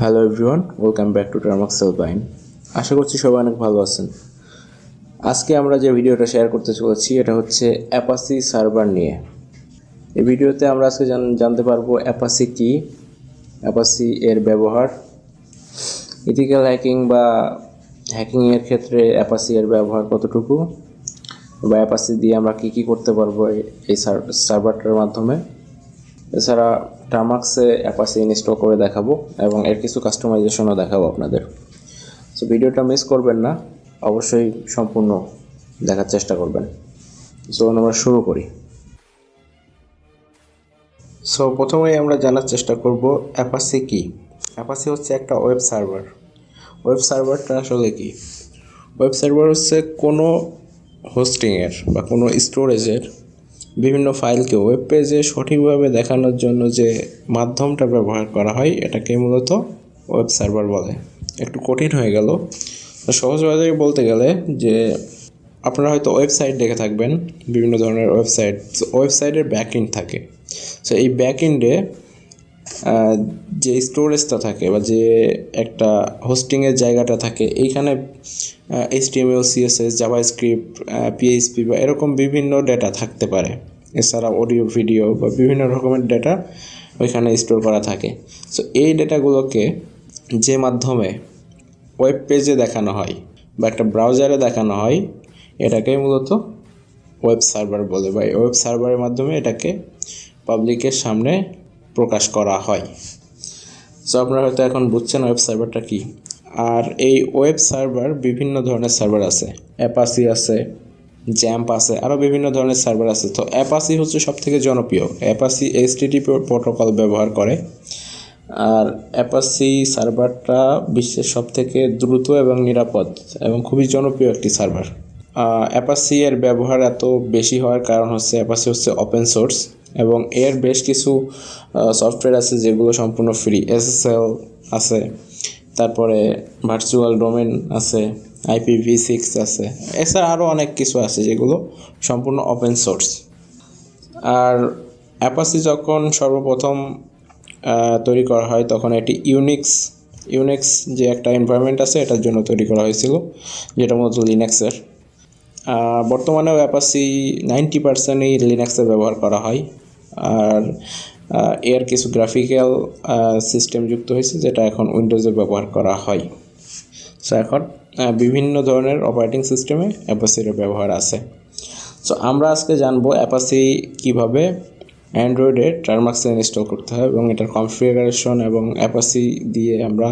Hello everyone, welcome back to Termux Helpline। আশা করছি সবাই অনেক ভালো আছেন। আজকে আমরা যে ভিডিওটা শেয়ার করতে চলেছি এটা হচ্ছে অ্যাপাচি সার্ভার নিয়ে। এই ভিডিওতে আমরা আজকে জানতে পারবো অ্যাপাচি কি, অ্যাপাচি এর ব্যবহার, ইথিক্যাল হ্যাকিং বা হ্যাকিংয়ের ক্ষেত্রে অ্যাপাচি এর ব্যবহার কতটুকু, বা অ্যাপাচি দিয়ে আমরা কি করতে পারবো এই সার্ভারটার মাধ্যমে। এছাড়া টার্মাক্সে অ্যাপাচি ইনস্টল করে দেখাবো এবং এর কিছু কাস্টমাইজেশনও দেখাবো আপনাদের। সো ভিডিওটা মিস করবেন না, অবশ্যই সম্পূর্ণ দেখার চেষ্টা করবেন। সো আমরা শুরু করি। সো প্রথমেই আমরা জানার চেষ্টা করব অ্যাপাচি কি। অ্যাপাচি হচ্ছে একটা ওয়েব সার্ভার। ওয়েব সার্ভারটা আসলে কি? ওয়েব সার্ভার হচ্ছে কোনো হোস্টিংয়ের বা কোনো স্টোরেজের বিভিন্ন ফাইলকে ওয়েব পেজে সঠিকভাবে দেখানোর জন্য যে মাধ্যমটা ব্যবহার করা হয় এটাকে মূলত ওয়েব সার্ভার বলে। একটু কঠিন হয়ে গেল। সহজভাবে বলতে গেলে যে আপনারা হয়তো ওয়েবসাইট দেখে থাকবেন, বিভিন্ন ধরনের ওয়েবসাইটের ব্যাকএন্ড থাকে। সো এই ব্যাকএন্ডে যে স্টোরেজটা থাকে বা যে একটা হোস্টিংয়ের জায়গাটা থাকে, এইখানে HTML, CSS, জাভাস্ক্রিপ্ট, PHP বা এরকম বিভিন্ন ডেটা থাকতে পারে। এছাড়া অডিও, ভিডিও বা বিভিন্ন রকমের ডেটা ওইখানে স্টোর করা থাকে। সো এই ডেটাগুলোকে যে মাধ্যমে ওয়েব পেজে দেখানো হয় বা একটা ব্রাউজারে দেখানো হয় এটাকেই মূলত ওয়েব সার্ভার বলে, বা ওয়েব সার্ভারের মাধ্যমে এটাকে পাবলিকের সামনে প্রকাশ করা হয়। সো আপনারা হয়তো এখন বুঝছেন ওয়েব সার্ভারটা কী। আর এই ওয়েব সার্ভার বিভিন্ন ধরনের সার্ভার আছে, অ্যাপাচি আছে, জ্যাম্প আছে, আরও বিভিন্ন ধরনের সার্ভার আছে। তো অ্যাপাচি হচ্ছে সবথেকে জনপ্রিয়। অ্যাপাচি HTTP প্রোটোকল ব্যবহার করে। আর অ্যাপাচি সার্ভারটা বিশ্বের সবথেকে দ্রুত এবং নিরাপদ এবং খুবই জনপ্রিয় একটি সার্ভার। অ্যাপাচি এর ব্যবহার এত বেশি হওয়ার কারণ হচ্ছে অ্যাপাচি হচ্ছে ওপেন সোর্স এবং এর বেশ কিছু সফটওয়্যার আছে যেগুলো সম্পূর্ণ ফ্রি। SSL আছে, তারপরে ভার্চুয়াল ডোমেন আছে, IPv6 আছে, এছাড়া আরও অনেক কিছু আছে যেগুলো সম্পূর্ণ ওপেন সোর্স। আর অ্যাপাচি যখন সর্বপ্রথম তৈরি করা হয় তখন এটি ইউনিক্স যে একটা এনভায়রনমেন্ট আছে এটার জন্য তৈরি করা হয়েছিল, যেটা মূলত লিনাক্সের। বর্তমানেও অ্যাপাচি 90%ই লিনাক্সে ব্যবহার করা হয়। আর এর কিছু গ্রাফিক্যাল সিস্টেম যুক্ত হয়েছে যেটা এখন উইন্ডোজে ব্যবহার করা হয়। সো এখন বিভিন্ন ধরনের অপারেটিং সিস্টেমে অ্যাপাচির ব্যবহার আছে। সো আমরা আজকে জানবো অ্যাপাচি কীভাবে অ্যান্ড্রয়েডে টার্মাক্সে ইনস্টল করতে হয় এবং এটার কনফিগারেশন এবং অ্যাপাচি দিয়ে আমরা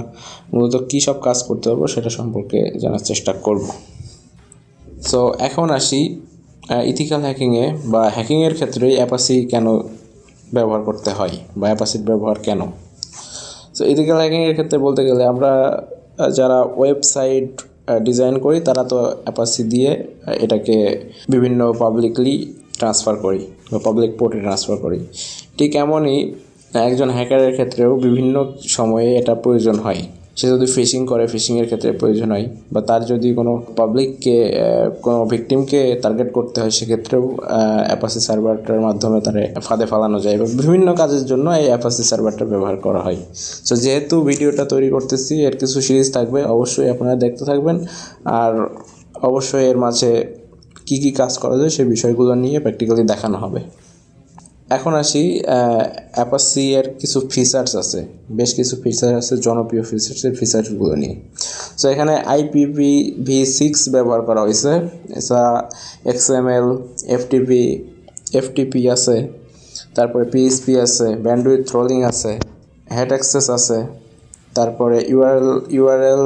মূলত কী সব কাজ করতে পারবো সেটা সম্পর্কে জানার চেষ্টা করব। সো এখন আসি ইথিক্যাল হ্যাকিংয়ে বা হ্যাকিংয়ের ক্ষেত্রে অ্যাপাচি কেন ব্যবহার করতে হয় বা অ্যাপাচির ব্যবহার কেন। সো ইথিক্যাল হ্যাকিংয়ের ক্ষেত্রে বলতে গেলে আমরা যারা ওয়েবসাইট ডিজাইন করি তারা তো অ্যাপাচি দিয়ে এটাকে বিভিন্ন পাবলিকলি ট্রান্সফার করি বা পাবলিক পোর্টে ট্রান্সফার করি। ঠিক এমনই একজন হ্যাকারের ক্ষেত্রেও বিভিন্ন সময়ে এটা প্রয়োজন হয়। সে যদি ফিশিং করে, ফিশিংয়ের ক্ষেত্রে প্রয়োজন হয়, বা তার যদি কোনো পাবলিককে, কোনো ভিকটিমকে টার্গেট করতে হয়, সেক্ষেত্রেও অ্যাপাচি সার্ভারটার মাধ্যমে তার ফাঁদে ফালানো যায়, বা বিভিন্ন কাজের জন্য এই অ্যাপাচি সার্ভারটা ব্যবহার করা হয়। সো যেহেতু ভিডিওটা তৈরি করতেছি, এর কিছু সিরিজ থাকবে, অবশ্যই আপনারা দেখতে থাকবেন। আর অবশ্যই এর মাঝে কী কাজ করা যায় সেই বিষয়গুলো নিয়ে প্র্যাকটিক্যালি দেখানো হবে। এখন আসি অ্যাপাচি এর কিছু ফিচার্স আছে, বেশ কিছু ফিচার আছে, জনপ্রিয় ফিচার্সগুলো নিয়ে। সো এখানে IPv6 ব্যবহার করা হয়েছে। এছাড়া XML, FTP আছে, তারপরে PHP আছে, ব্যান্ডউইথ থ্রোলিং আছে, হেড অ্যাক্সেস আছে, তারপরে URL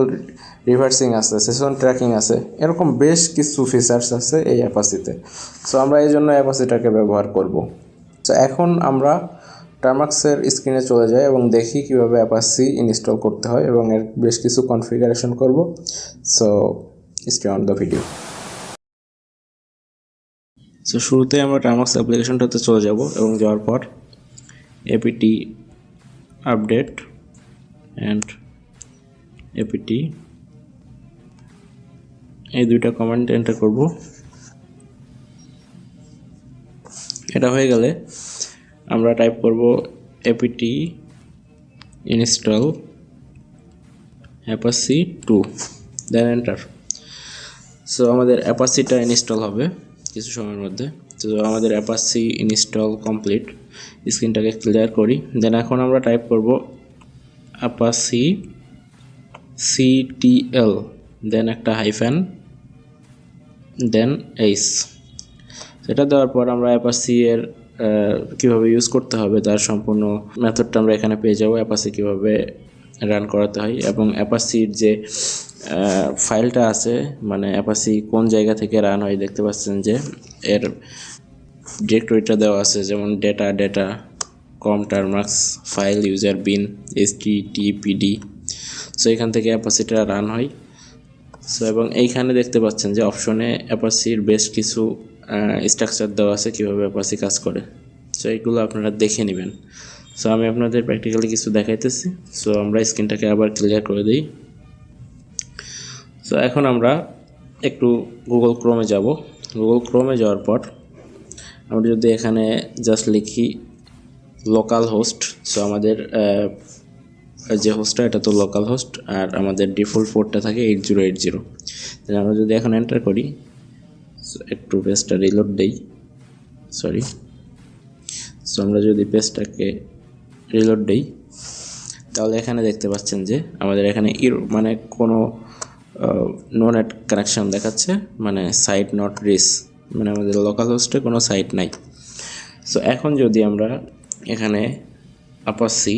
রিভার্সিং আছে, সেশন ট্র্যাকিং আছে, এরকম বেশ কিছু ফিচার্স আছে এই অ্যাপাচিতে। সো আমরা এই জন্য অ্যাপাচিটাকে ব্যবহার করব। তো এখন আমরা টার্মাক্সের স্ক্রিনে চলে যাই এবং দেখি কীভাবে অ্যাপাচি ইনস্টল করতে হয় এবং এর বেশ কিছু কনফিগারেশন করব। So stay on the video. So শুরুতে আমরা টার্মাক্স অ্যাপ্লিকেশনটাতে চলে যাব এবং যাওয়ার পর apt আপডেট অ্যান্ড apt এই দুইটা কমান্ড এন্টার করব। এটা হয়ে গেলে আমরা টাইপ করব apt install Apache 2 then enter. So আমাদের অ্যাপাচিটা ইনস্টল হবে কিছু সময়ের মধ্যে। তো আমাদের অ্যাপাচি ইনস্টল কমপ্লিট। স্ক্রিনটাকে ক্লিয়ার করি। দেন এখন আমরা টাইপ করব অ্যাপাচি CTL দেন একটা হাইফেন দেন এইচ। সেটা দেওয়ার পর আমরা অ্যাপাচি এর কীভাবে ইউজ করতে হবে তার সম্পূর্ণ মেথডটা আমরা এখানে পেয়ে যাব, অ্যাপাচি কীভাবে রান করাতে হয় এবং অ্যাপাচির যে ফাইলটা আছে মানে অ্যাপাচি কোন জায়গা থেকে রান হয় দেখতে পাচ্ছেন যে এর ডিরেক্টরিটা দেওয়া আছে, যেমন ডেটা কম টারমাক্স ফাইল ইউজার বিন HTTPD। সো এখান থেকে অ্যাপাচিটা রান হয়। সো এবং এইখানে দেখতে পাচ্ছেন যে অপশনে অ্যাপাচির বেশ কিছু স্ট্রাকচার দেওয়া আছে কীভাবে অ্যাপাচি কাজ করে। সো এইগুলো আপনারা দেখে নেবেন। সো আমি আপনাদের প্র্যাকটিক্যালি কিছু দেখাইতেছি। সো আমরা স্ক্রিনটাকে আবার ক্লিয়ার করে দিই। সো এখন আমরা একটু গুগল ক্রোমে যাব। গুগল ক্রোমে যাওয়ার পর আমরা যদি এখানে জাস্ট লিখি লোকাল হোস্ট, সো আমাদের যে হোস্টটা এটা তো লোকাল হোস্ট আর আমাদের ডিফল্ট পোর্টটা থাকে 8080। তাহলে আমরা যদি এখন এন্টার করি, একটু পেজটা রিলোড দেই, সরি। সো আমরা যদি পেজটাকে রিলোড দেই তাহলে এখানে দেখতে পাচ্ছেন যে আমাদের এখানে মানে কোনো নো নেট কানেকশন দেখাচ্ছে, মানে সাইট নট রিচ, মানে আমাদের লোকাল হোস্টে কোনো সাইট নাই। সো এখন যদি আমরা এখানে অ্যাপাচি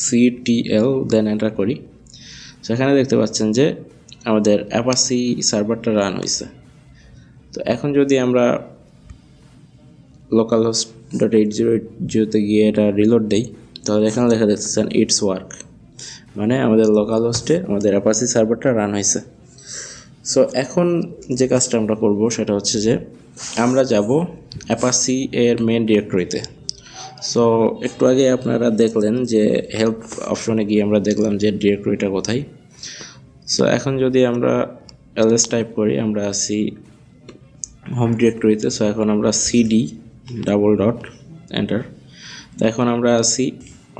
CTL দেন এন্টার করি, সেখানে দেখতে পাচ্ছেন যে আমাদের অ্যাপাচি সার্ভারটা রান হয়েছে। তো এখন যদি আমরা লোকাল হোস্ট .8080 গিয়ে এটা রিলোড দেই তাহলে এখানে দেখা যাচ্ছেন ইটস ওয়ার্ক, মানে আমাদের লোকাল হোস্টে আমাদের অ্যাপাচি সার্ভারটা রান হয়েছে। সো এখন যে কাজটা আমরা করব সেটা হচ্ছে যে আমরা যাব অ্যাপাচি এর মেন ডিরেক্টরিতে। সো একটু আগে আপনারা দেখলেন যে হেল্প অপশনে গিয়ে আমরা দেখলাম যে ডিরেক্টরিটা কোথায়। সো এখন যদি আমরা ls টাইপ করি আমরা আসি হোম ডিরেক্টরিতে। সো এখন আমরা cd এন্টার। তো এখন আমরা আসি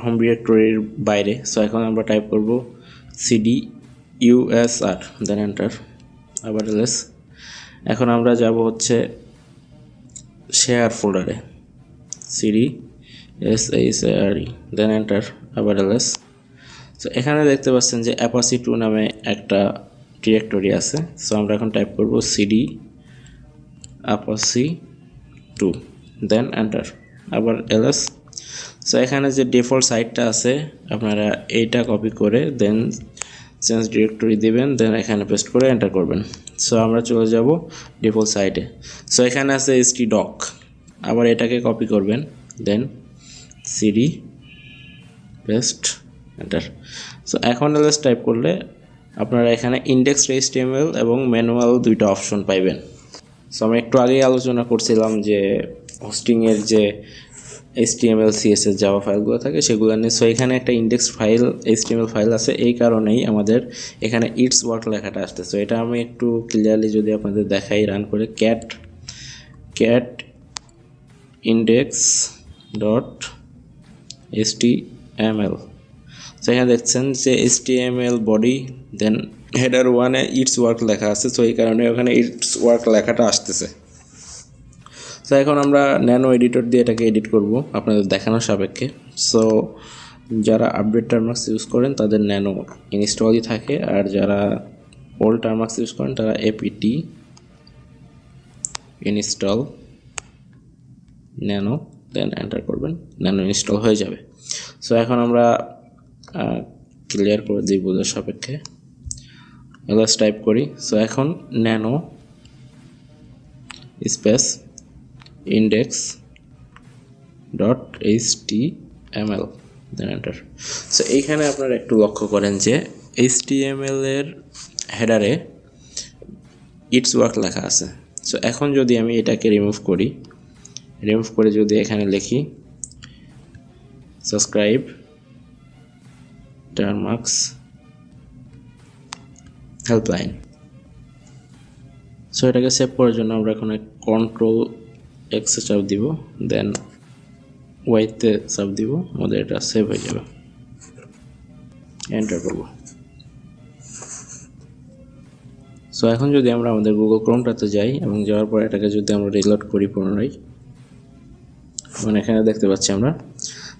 হোম ডিরেক্টরির বাইরে। সো এখন আমরা টাইপ করব cd usr দেন এন্টার, আবার ls। এখন আমরা যাব হচ্ছে শেয়ার ফোল্ডারে cd share দেন এন্টার, আবার ls। সো এখানে দেখতে পাচ্ছেন যে অ্যাপাচি 2 নামে একটা ডিরেক্টরি আছে। সো আমরা এখন টাইপ করব cd অ্যাপাচি 2 দেন এন্টার, আবার ls। সো এখানে যে ডিফল্ট সাইটটা আছে আপনারা এইটা কপি করে দেন চেঞ্জ ডিরেক্টরি দিবেন, দেন এখানে পেস্ট করে এন্টার করবেন। সো আমরা চলে যাব ডিফল্ট সাইটে। সো এখানে আছে htdoc, আবার এটাকে কপি করবেন দেন cd পেস্ট এন্টার। সো এখন ls টাইপ করলে আপনারা এখানে ইন্ডেক্স HTML এবং ম্যানুয়াল দুইটা অপশন পাইবেন। সো আমি একটু আগেই আলোচনা করছিলাম যে হোস্টিংয়ের যে HTML CSS জাভা ফাইলগুলো থাকে সেগুলো নিয়ে। সো এখানে একটা ইন্ডেক্স ফাইল HTML ফাইল আছে, এই কারণেই আমাদের এখানে ইটস ওয়ার্ক লেখাটা আসছে। সো এটা আমি একটু ক্লিয়ারলি যদি আপনাদের দেখাই, রান করে cat index.html। সো এখানে দেখছেন যে HTML বডি দেন হেডার 1-এ ইটস ওয়ার্ক লেখা আছে। সো এই কারণে ওখানে ইটস ওয়ার্ক লেখাটা আসতেছে। সো এখন আমরা ন্যানো এডিটর দিয়ে এটাকে এডিট করব আপনাদের দেখানোর সাপেক্ষে। সো যারা আপডেট টারমাক্স ইউজ করেন তাদের ন্যানো ইনস্টলই থাকে, আর যারা ওল্ড টারমাক্স ইউজ করেন তারা apt install nano then enter করবেন, ন্যানো ইনস্টল হয়ে যাবে। সো এখন আমরা ক্লিয়ার করে দিই বোঝার সাপেক্ষে, ls টাইপ করি। সো এখন nano space index.html then enter. So এইখানে আপনারা একটু লক্ষ্য করেন যে HTML এর হেডারে ইটস ওয়ার্ক লেখা আছে। সো এখন যদি আমি এটাকে রিমুভ করে যদি এখানে লিখি সাবস্ক্রাইব Termux Helpline। সো এটাকে সেভ করার জন্য আমরা এখন Ctrl+X চাপ দিব, দেন Y-তে চাপ দিব, আমাদের এটা সেভ হয়ে যাবে। এন্টার করব। সো এখন যদি আমরা আমাদের গুগল ক্রোমটাতে যাই এবং যাওয়ার পর এটাকে যদি আমরা রিলোড করি পুনরায়, মানে এখানে দেখতে পাচ্ছি আমরা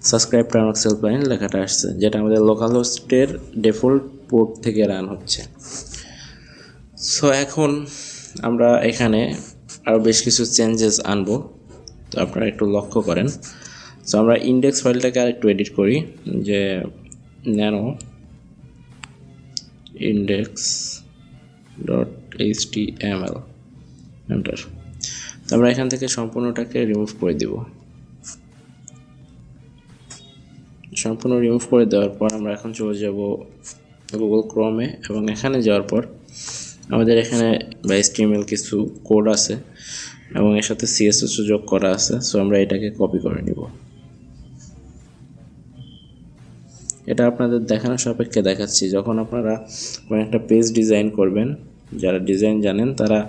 সাবস্ক্রাইব টার্মাক্স হেল্পলাইন লেখাটা আসছে, যেটা আমাদের লোকাল হোস্টের ডিফল্ট পোর্ট থেকে রান হচ্ছে। সো এখন আমরা এখানে আরও বেশ কিছু চেঞ্জেস আনবো, তো আপনারা একটু লক্ষ্য করেন। সো আমরা ইন্ডেক্স ফাইলটাকে আরেকটু এডিট করি, যে ন্যানো ইন্ডেক্স .html এন্টার। তো আমরা এখান থেকে সম্পূর্ণটাকে রিমুভ করে দিব। সম্পূর্ণ রিমুভ করে দেওয়ার পর আমরা এখন চলে যাব গুগল ক্রোমে, এবং এখানে যাওয়ার পর আমাদের এখানে বা HTML কিছু কোড আছে এবং এর সাথে CSS যোগ করা আছে। সো আমরা এটাকে কপি করে নিব। এটা আপনাদের দেখানোর সাপেক্ষে দেখাচ্ছি, যখন আপনারা কোনো একটা পেজ ডিজাইন করবেন, যারা ডিজাইন জানেন তারা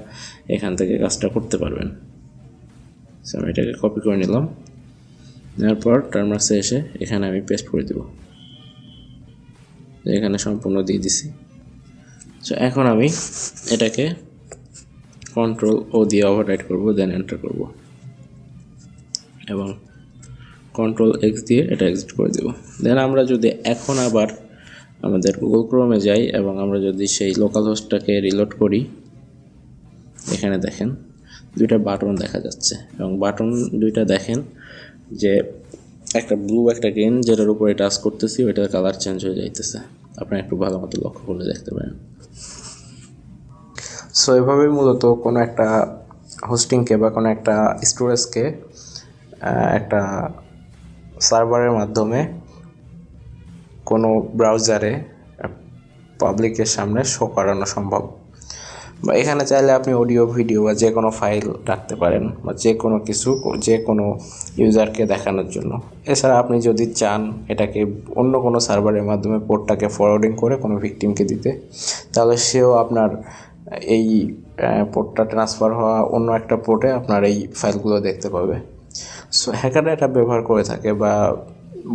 এখান থেকে কাজটা করতে পারবেন। সো আমি এটাকে কপি করে নিলাম, নেওয়ার পর টার্মাক্সে এসে এখানে আমি পেস্ট করে দেব। এখানে সম্পূর্ণ দিয়ে দিছি। সো এখন আমি এটাকে Ctrl+O দিয়ে ওভাররাইট করব, দেন এন্টার করব এবং Ctrl+X দিয়ে এটা এক্সিট করে দেব। দেন আমরা যদি এখন আবার আমাদের গুগল ক্রোমে যাই এবং আমরা যদি সেই লোকাল হোস্টটাকে রিলোড করি, এখানে দেখেন দুইটা বাটন দেখা যাচ্ছে, এবং বাটন দুইটা দেখেন যে একটা ব্লু একটা গ্রিন, যেটার উপরে টাচ করতেছি ওইটার কালার চেঞ্জ হয়ে যাইতেছে। আপনারা একটু ভালো মতো লক্ষ্য করে দেখতে পারেন। সো এভাবেই মূলত কোনো একটা হোস্টিংকে বা কোনো একটা স্টোরেজকে একটা সার্ভারের মাধ্যমে কোনো ব্রাউজারে পাবলিকের সামনে শো করানো সম্ভব। বা এখানে চাইলে আপনি অডিও ভিডিও বা যে কোনো ফাইল রাখতে পারেন, বা যে কোনো কিছু যে কোনো ইউজারকে দেখানোর জন্য। এছাড়া আপনি যদি চান এটাকে অন্য কোনো সার্ভারের মাধ্যমে পোর্টটাকে ফরওয়ার্ডিং করে কোনো ভিকটিমকে দিতে, তাহলে সেও আপনার এই পোর্টটা ট্রান্সফার হওয়া অন্য একটা পোর্টে আপনার এই ফাইলগুলো দেখতে পাবে। সো হ্যাকাররা এটা ব্যবহার করে থাকে, বা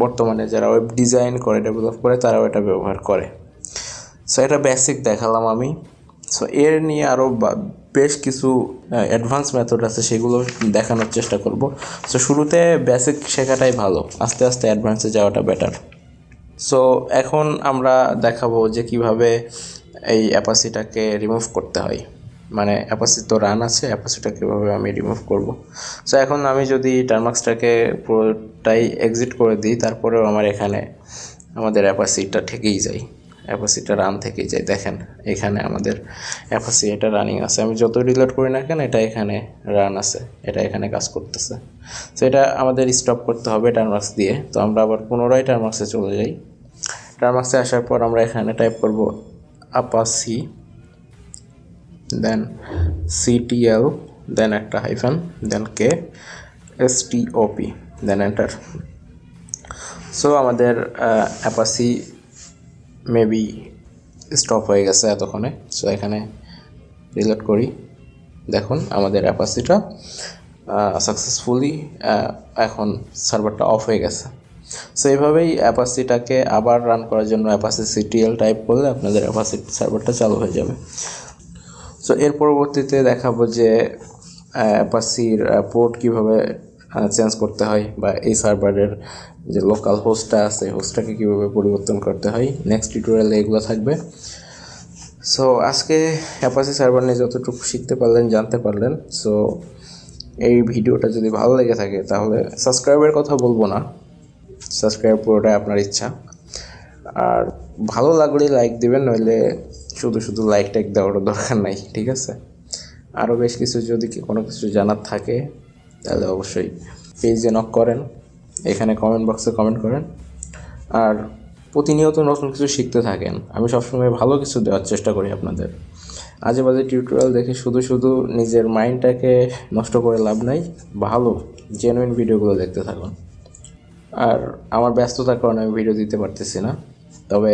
বর্তমানে যারা ওয়েব ডিজাইন করে ডেভেলপ করে তারাও এটা ব্যবহার করে। সো এটা বেসিক দেখালাম আমি। সো এর নিয়ে আরও বেশ কিছু অ্যাডভান্স মেথড আছে, সেগুলো দেখানোর চেষ্টা করব। সো শুরুতে বেসিক শেখাটাই ভালো, আস্তে আস্তে অ্যাডভান্সে যাওয়াটা বেটার। সো এখন আমরা দেখাবো যে কিভাবে এই অ্যাপাসিটাকে রিমুভ করতে হয়, মানে অ্যাপাসি তো রান আছে, অ্যাপাসিটা কীভাবে আমি রিমুভ করব। সো এখন আমি যদি টার্মাক্সটাকে পুরোটাই এক্সিট করে দিই, তারপরেও আমার এখানে আমাদের অ্যাপাসিটা থেকেই যায়, অ্যাপাসিটা রান থেকেই যায়। দেখেন এখানে আমাদের অ্যাপাসি এটা রানিং আছে, আমি যত রিলোড করি না কেন এটা এখানে রান আছে, এটা এখানে কাজ করতেছে। সো এটা আমাদের স্টপ করতে হবে টার্মাক্স দিয়ে। তো আমরা আবার পুনরায় টার্মাক্সে চলে যাই। টার্মাক্সে আসার পর আমরা এখানে টাইপ করব Apache, দেন CTL, দেন একটা হাইফেন, দেন STOP, দেন এন্টার। সো আমাদের অ্যাপাসি মেবি স্টপ হয়ে গেছে এতক্ষণে। সো এখানে রিলোড করি, দেখুন আমাদের অ্যাপাসিটা সাকসেসফুলি এখন সার্ভারটা অফ হয়ে গেছে। সো এইভাবেই অ্যাপাসিটাকে আবার রান করার জন্য অ্যাপাসি CTL টাইপ করলে আপনাদের অ্যাপাসি সার্ভারটা চালু হয়ে যাবে। সো এর পরবর্তীতে দেখাবো যে অ্যাপাসির পোর্ট কীভাবে চেঞ্জ করতে হয়, বা এই সার্ভারের যে লোকাল হোস্টটা আছে হোস্টটাকে কীভাবে পরিবর্তন করতে হয়। নেক্সট টিউটোরিয়ালে এগুলো থাকবে। সো আজকে অ্যাপাচি সার্ভার নিয়ে যতটুকু শিখতে পারলেন, জানতে পারলেন। সো এই ভিডিওটা যদি ভালো লেগে থাকে তাহলে সাবস্ক্রাইবের কথা বলবো না, সাবস্ক্রাইব পুরোটাই আপনার ইচ্ছা। আর ভালো লাগলে লাইক দিবেন, নইলে শুধু শুধু লাইক টাইক দেওয়ার দরকার নাই, ঠিক আছে? আরও বেশ কিছু যদি কোনো কিছু জানার থাকে তাহলে অবশ্যই পেজে নক করেন, এখানে কমেন্ট বক্সে কমেন্ট করেন। আর প্রতিনিয়ত নতুন কিছু শিখতে থাকেন। আমি সবসময় ভালো কিছু দেওয়ার চেষ্টা করি আপনাদের। আজে বাজে টিউটোরিয়াল দেখে শুধু শুধু নিজের মাইন্ডটাকে নষ্ট করে লাভ নাই, ভালো জেনুইন ভিডিওগুলো দেখতে থাকুন। আর আমার ব্যস্ততার কারণে আমি ভিডিও দিতে পারতেছি না, তবে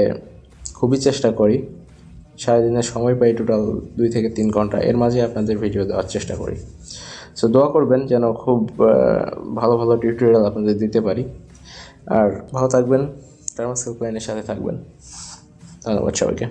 খুবই চেষ্টা করি, সারাদিনের সময় পাই টোটাল 2 থেকে 3 ঘন্টা, এর মাঝে আপনাদের ভিডিও দেওয়ার চেষ্টা করি। সো দোয়া করবেন যেন খুব ভালো ভালো টিউটোরিয়াল আপনাদের দিতে পারি। আর ভালো থাকবেন, টার্মাক্স হেল্পলাইনের সাথে থাকবেন। ধন্যবাদ সবাইকে।